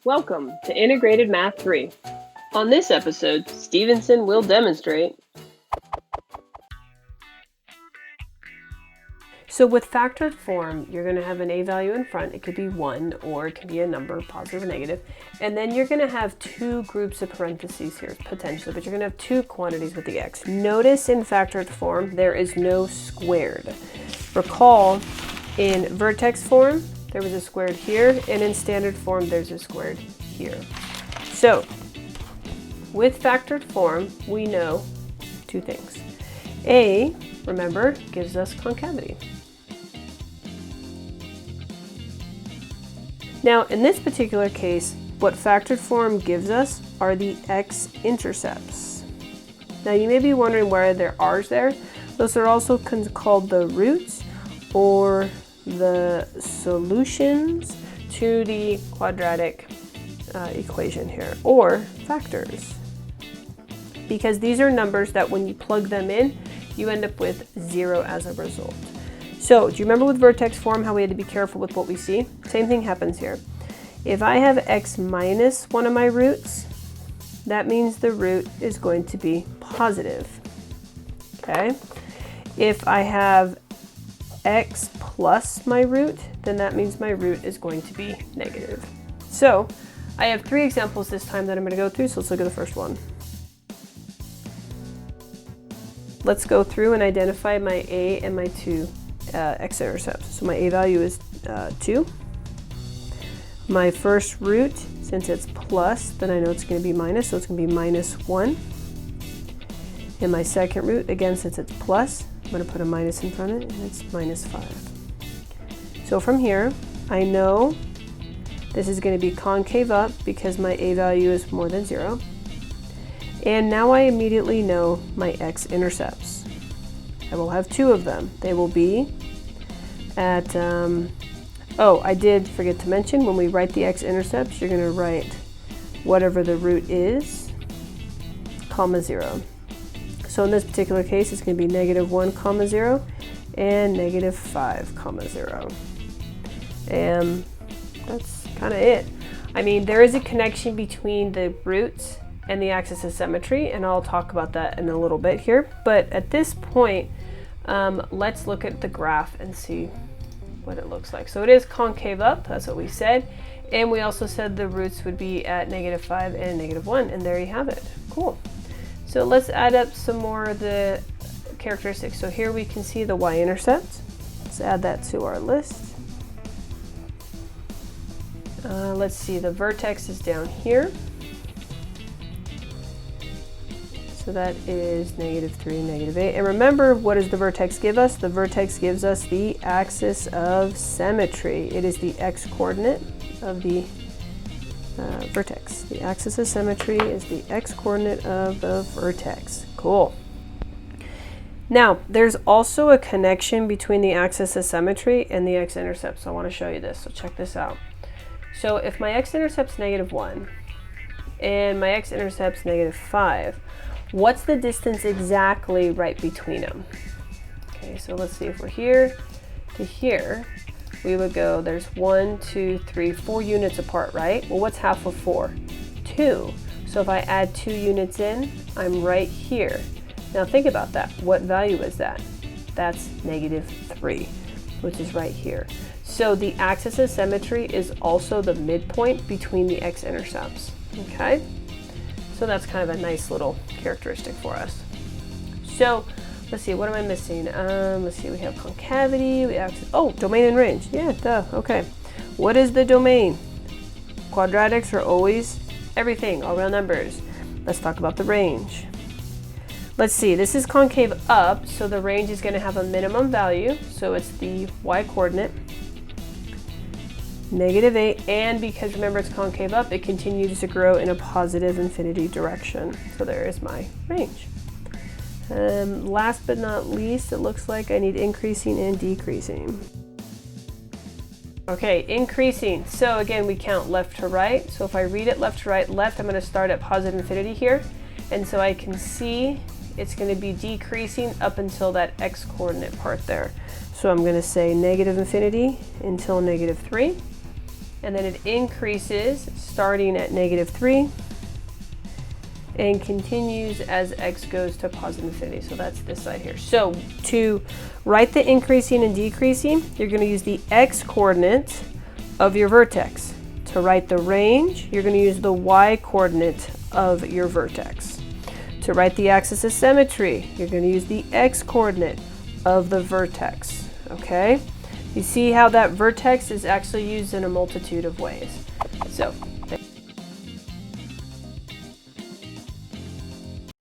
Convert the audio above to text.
Welcome to Integrated Math 3. On this episode, Stevenson will demonstrate. So with factored form, you're going to have an a value in front. It could be 1 or it could be a number, positive or negative. And then you're going to have two groups of parentheses here, potentially, but you're going to have two quantities with the x. Notice in factored form, there is no squared. Recall, in vertex form, there was a squared here, and in standard form, there's a squared here. So, with factored form, we know two things. A, remember, gives us concavity. Now, in this particular case, what factored form gives us are the x-intercepts. Now, you may be wondering why there are r's there. Those are also called the roots or the solutions to the quadratic equation here, or factors. Because these are numbers that when you plug them in, you end up with 0 as a result. So, do you remember with vertex form how we had to be careful with what we see? Same thing happens here. If I have x minus one of my roots, that means the root is going to be positive. Okay? If I have x plus my root, then that means my root is going to be negative. So, I have 3 examples this time that I'm going to go through, so let's look at the first one. Let's go through and identify my a and my 2 x-intercepts. So my a value is 2. My first root, since it's plus, then I know it's going to be minus, so it's going to be minus 1. And my second root, again, since it's plus, I'm going to put a minus in front of it, and it's minus 5. So from here, I know this is going to be concave up because my a value is more than 0. And now I immediately know my x-intercepts. I will have 2 of them. They will be at, oh, I did forget to mention, when we write the x-intercepts, you're going to write whatever the root is, comma 0. So in this particular case, it's going to be negative 1, comma 0, and negative 5, comma 0. And that's kind of it. I mean, there is a connection between the roots and the axis of symmetry, and I'll talk about that in a little bit here. But at this point, let's look at the graph and see what it looks like. So it is concave up, that's what we said. And we also said the roots would be at negative 5 and negative 1, and there you have it. Cool. So let's add up some more of the characteristics. So here we can see the y-intercept. Let's add that to our list. Let's see, the vertex is down here. So that is negative 3, negative 8. And remember, what does the vertex give us? The vertex gives us the axis of symmetry. It is the x-coordinate of the vertex. The axis of symmetry is the x-coordinate of the vertex. Cool. Now, there's also a connection between the axis of symmetry and the x-intercept. So I want to show you this. So check this out. So if my x-intercept's negative 1 and my x-intercept's negative 5, what's the distance exactly right between them? Okay, so let's see, if we're here to here, we would go, there's 1, 2, 3, 4 units apart, right? Well, what's half of 4? 2. So if I add 2 units in, I'm right here. Now think about that. What value is that? That's negative 3, which is right here. So the axis of symmetry is also the midpoint between the x-intercepts, okay? So that's kind of a nice little characteristic for us. So let's see, what am I missing? Let's see, we have concavity, we have, oh, domain and range. Yeah, duh, okay. What is the domain? Quadratics are always everything, all real numbers. Let's talk about the range. Let's see, this is concave up, so the range is going to have a minimum value, so it's the y-coordinate, negative 8, and because remember it's concave up, it continues to grow in a positive infinity direction. So there is my range. Last but not least, it looks like I need increasing and decreasing. Okay, increasing. So again, we count left to right. So if I read it left to right, left, I'm going to start at positive infinity here. And so I can see it's going to be decreasing up until that x-coordinate part there. So I'm going to say negative infinity until negative 3. and then it increases starting at -3 and continues as x goes to positive infinity. So that's this side here. So to write the increasing and decreasing, you're going to use the x coordinate of your vertex. To write the range, you're going to use the y coordinate of your vertex. To write the axis of symmetry, you're going to use the x coordinate of the vertex. Okay? You see how that vertex is actually used in a multitude of ways. So